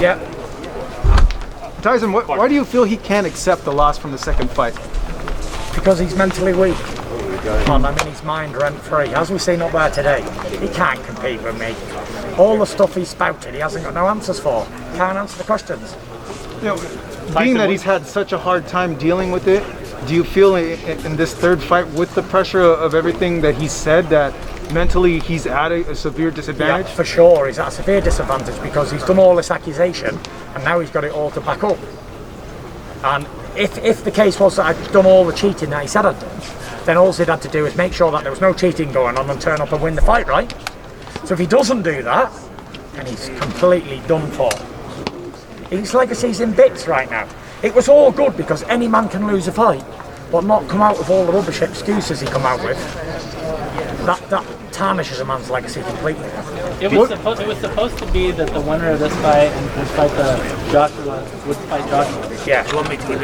Yeah. Tyson, why do you feel he can't accept the loss from the second fight? Because he's mentally weak. I mean, his mind rent-free. As we've seen up there today, he can't compete with me. All the stuff he spouted, he hasn't got no answers for. Can't answer the questions. You know, being that he's had such a hard time dealing with it, do you feel in this third fight, with the pressure of everything that he said, that mentally he's at a severe disadvantage? Yeah, for sure, he's at a severe disadvantage because he's done all this accusation and now he's got it all to back up. And if the case was that I'd done all the cheating that he said I'd done, then all he'd had to do is make sure that there was no cheating going on and turn up and win the fight, right? So if he doesn't do that, then he's completely done for. His legacy's in bits right now. It was all good because any man can lose a fight, but not come out with all the rubbish excuses he come out with. That tarnishes a man's legacy completely. It was supposed to be that the winner of this fight would fight Joshua. Yeah.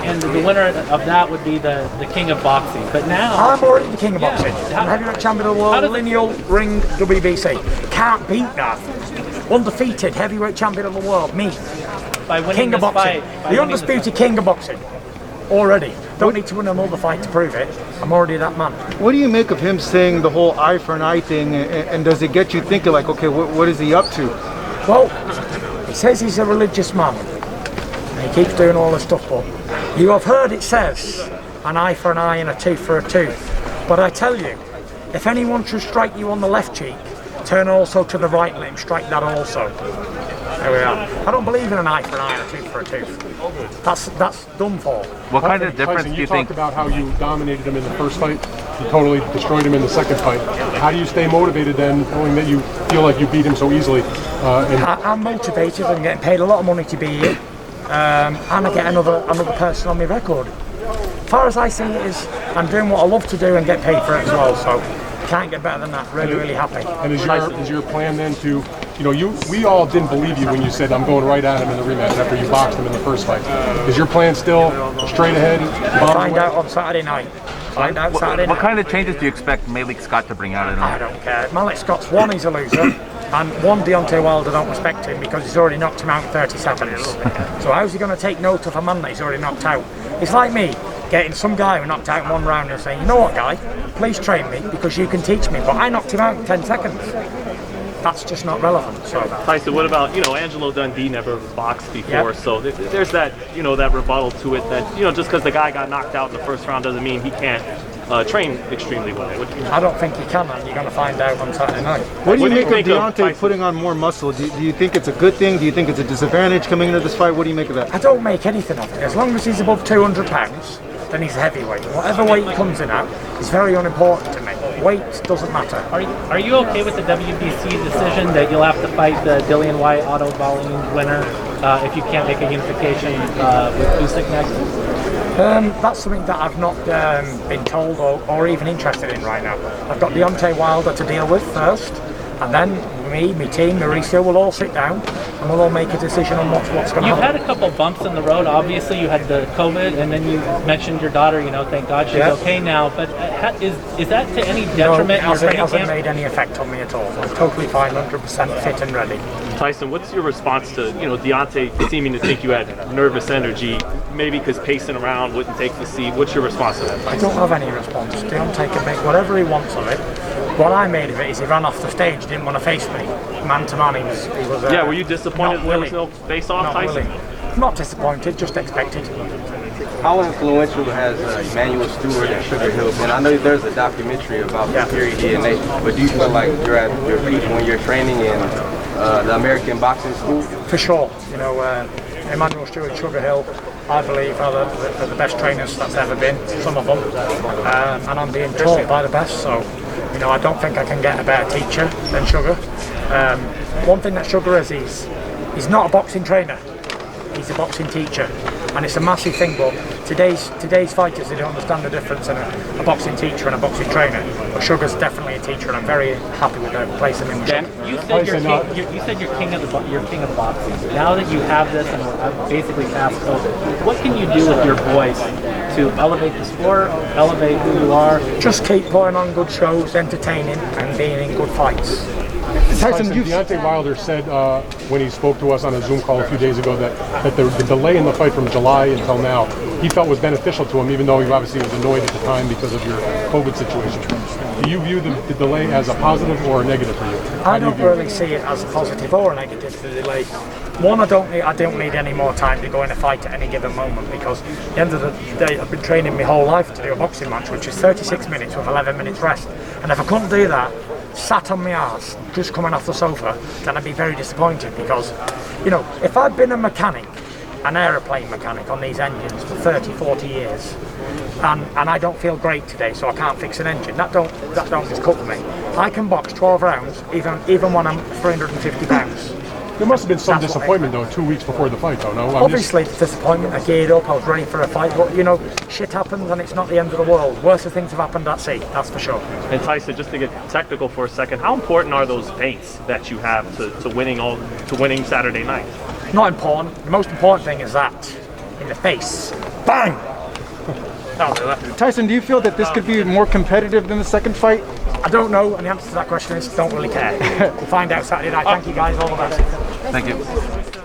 And the winner of that would be the king of boxing. But now I'm already the king of boxing. I'm heavyweight champion of the world, lineal ring WBC. Can't beat that. Undefeated heavyweight champion of the world, me. By winning king of this boxing. fight, The undisputed king of boxing. Already. Don't need to win another fight to prove it. I'm already that man. What do you make of him saying the whole eye for an eye thing, and does it get you thinking like, okay, what is he up to? Well, he says he's a religious man. And he keeps doing all this stuff, but you have heard it says an eye for an eye and a tooth for a tooth. But I tell you, if anyone should strike you on the left cheek, turn also to the right and let him strike that also. There we are. I don't believe in an eye for an eye and a tooth for a tooth. That's done for. What kind of difference Tyson, do you think? You talked about how you dominated him in the first fight. You totally destroyed him in the second fight. How do you stay motivated then, knowing that you feel like you beat him so easily? I'm motivated. I'm getting paid a lot of money to be here, and I get another person on my record. As far as I see it is, I'm doing what I love to do and get paid for it as well. So can't get better than that. Really happy. And is your plan then to, we all didn't believe you when you said I'm going right at him in the rematch after you boxed him in the first fight. Is your plan still straight ahead? Find out on Saturday night. What kind of changes do you expect Malik Scott to bring out in him? I don't care. Malik Scott's one, he's a loser, and one, Deontay Wilder don't respect him because he's already knocked him out in 30 seconds. So how's he going to take note of a man that he's already knocked out? It's like me getting some guy who knocked out in one round and saying, you know what, guy, please train me because you can teach me, but I knocked him out in 10 seconds. That's just not relevant. So Tyson, what about, Angelo Dundee never boxed before, so there's that, that rebuttal to it that, just because the guy got knocked out in the first round doesn't mean he can't train extremely well. I don't think he can, and you're going to find out on Saturday night. What do you make of Deontay putting on more muscle? Do you think it's a good thing? Do you think it's a disadvantage coming into this fight? What do you make of that? I don't make anything of it. As long as he's above 200 pounds, then he's a heavyweight. Whatever weight he comes in at is very unimportant to me. Weight doesn't matter. Are you okay with the WBC decision that you'll have to fight the Dillian Whyte auto volume winner if you can't make a unification with Usyk next? That's something that I've not been told or even interested in right now. I've got Deontay Wilder to deal with first, and then me, my team, Mauricio will all sit down and we'll all make a decision on what's going to happen. You've had a couple bumps in the road. Obviously, you had the COVID, and then you mentioned your daughter. Thank God she's okay now. But is that to any detriment? No, it hasn't made any effect on me at all. I'm totally fine, 100% fit and ready. Tyson, what's your response to Deontay seeming to think you had nervous energy, maybe because pacing around wouldn't take the seat? What's your response to that? I don't have any response. Deontay can make whatever he wants of it. What I made of it is he ran off the stage, didn't want to face me. Man to man, he was were you disappointed there was no face-off, Tyson? Not disappointed, just expected. How influential has Emmanuel Stewart and Sugar Hill been? I know there's a documentary about the Fury DNA, but do you feel like you're at your peak when you're training in the American boxing school? For sure. Emmanuel Stewart and Sugar Hill, I believe, are the best trainers that's ever been, some of them. And I'm being taught by the best, so I don't think I can get a better teacher than Sugar. One thing that Sugar is, he's not a boxing trainer, he's a boxing teacher. And it's a massive thing, but today's fighters, they don't understand the difference in a boxing teacher and a boxing trainer. But Sugar's definitely a teacher, and I'm very happy with placing him in Sugar. You said you're king of boxing. Now that you have this, and we're basically past COVID, what can you do with your voice to elevate the sport, elevate who you are? Just keep putting on good shows, entertaining, and being in good fights. Tyson, Deontay Wilder said when he spoke to us on a Zoom call a few days ago that the delay in the fight from July until now he felt was beneficial to him, even though he obviously was annoyed at the time because of your COVID situation. Do you view the delay as a positive or a negative for you? I don't really see it as a positive or a negative, the delay. One, I don't need any more time to go in a fight at any given moment, because at the end of the day I've been training my whole life to do a boxing match, which is 36 minutes with 11 minutes rest. And if I couldn't do that, sat on my arse, just coming off the sofa, then I'd be very disappointed, because, you know, if I'd been a mechanic, an aeroplane mechanic on these engines for 30, 40 years, and I don't feel great today, so I can't fix an engine, that don't just cut for me. I can box 12 rounds, even when I'm 350 pounds. There must have been some disappointment though, 2 weeks before the fight though, no? Obviously it's disappointment, I geared up, I was ready for a fight, but you know, shit happens and it's not the end of the world. Worse things have happened at sea, that's for sure. And Tyson, just to get technical for a second, how important are those feints that you have to winning Saturday night? Not important. The most important thing is that in the face. Bang! That'll do it. Tyson, do you feel that this could be more competitive than the second fight? I don't know, and the answer to that question is don't really care. We'll find out Saturday night. Thank you guys, all the best. Thank you.